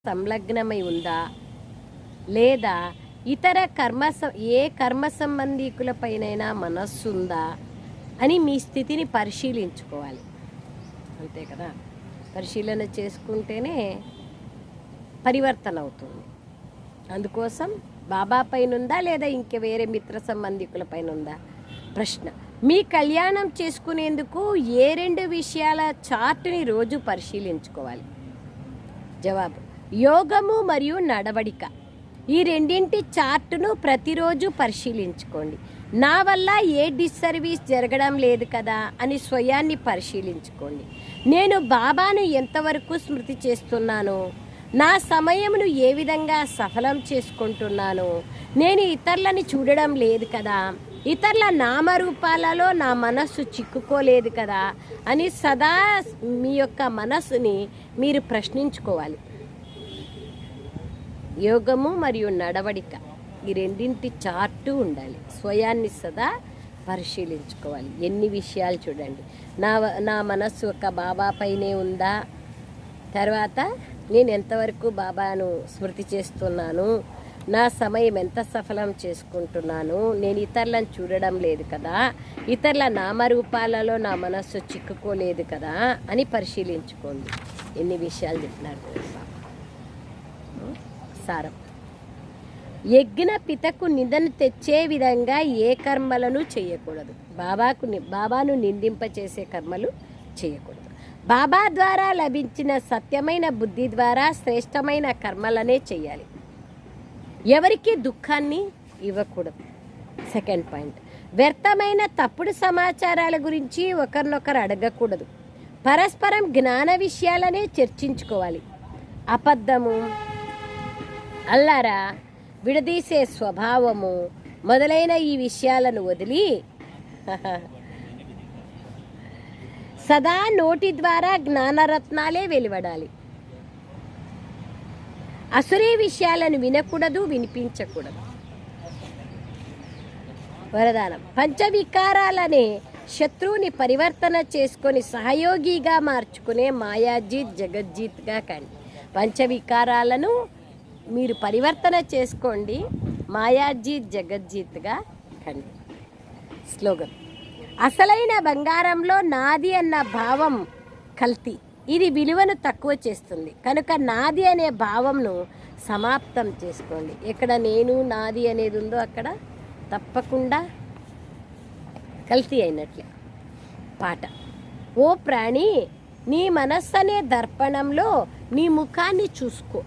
సంలగ్నమై ఉందా లేదా ఇతర ఏ కర్మ సంబంధీకులపైనైనా మనస్సుందా అని మీ స్థితిని పరిశీలించుకోవాలి. అంతే కదా, పరిశీలన చేసుకుంటేనే పరివర్తన అవుతుంది. అందుకోసం బాబా పైన ఉందా లేదా ఇంక వేరే మిత్ర సంబంధికుల పైన ఉందా ప్రశ్న. మీ కళ్యాణం చేసుకునేందుకు ఏ రెండు విషయాల చార్టుని రోజు పరిశీలించుకోవాలి? జవాబు: యోగము మరియు నడవడిక. ఈ రెండింటి చార్టును ప్రతిరోజు పరిశీలించుకోండి. నా వల్ల ఏ డిస్సర్వీస్ జరగడం లేదు కదా అని స్వయాన్ని పరిశీలించుకోండి. నేను బాబాను ఎంతవరకు స్మృతి చేస్తున్నాను, నా సమయమును ఏ విధంగా సఫలం చేసుకుంటున్నాను, నేను ఇతరులని చూడడం లేదు కదా, ఇతరుల నామరూపాలలో నా మనస్సు చిక్కుకోలేదు కదా అని సదా మీ యొక్క మనస్సుని మీరు ప్రశ్నించుకోవాలి. యోగము మరియు నడవడిక ఈ రెండింటి చార్టు ఉండాలి. స్వయాన్ని సదా పరిశీలించుకోవాలి. ఎన్ని విషయాలు చూడండి. నా మనస్సు ఒక బాబా పైనే ఉందా, తర్వాత నేను ఎంతవరకు బాబాను స్మృతి చేస్తున్నాను, నా సమయం ఎంత సఫలం చేసుకుంటున్నాను, నేను ఇతరులను చూడడం లేదు కదా, ఇతరుల నామరూపాలలో నా మనస్సు చిక్కుకోలేదు కదా అని పరిశీలించుకోండి. ఎన్ని విషయాలు చెప్పినారు బాబా. సారం: యజ్ఞ పితకు నిందను తెచ్చే విధంగా ఏ కర్మలను చేయకూడదు. బాబాను నిందింపచేసే కర్మలు చేయకూడదు. బాబా ద్వారా లభించిన సత్యమైన బుద్ధి ద్వారా శ్రేష్టమైన కర్మలనే చేయాలి. ఎవరికి దుఃఖాన్ని ఇవ్వకూడదు. సెకండ్ పాయింట్: వ్యర్థమైన తప్పుడు సమాచారాల గురించి ఒకరినొకరు అడగకూడదు. పరస్పరం జ్ఞాన విషయాలనే చర్చించుకోవాలి. అబద్ధము, అల్లర, విడదీసే స్వభావము మొదలైన ఈ విషయాలను వదిలి సదా నోటి ద్వారా జ్ఞానరత్నాలే వెలువడాలి. అసురీ విషయాలను వినకూడదు, వినిపించకూడదు. వరదానం: పంచవికారాలనే శత్రువుని పరివర్తన చేసుకొని సహయోగిగా మార్చుకునే మాయాజీత్ జగజ్జీత్గా కండి. పంచవికారాలను మీరు పరివర్తన చేసుకోండి, మాయాజీత్ జగజ్జీత్గా కండి. స్లోగన్: అసలైన బంగారంలో నాది అన్న భావం కల్తీ. ఇది విలువను తక్కువ చేస్తుంది. కనుక నాది అనే భావంను సమాప్తం చేసుకోండి. ఎక్కడ నేను నాది అనేది ఉందో అక్కడ తప్పకుండా కల్తీ అయినట్లే. పాట: ఓ ప్రాణి, నీ మనస్సు అనే దర్పణంలో నీ ముఖాన్ని చూసుకో.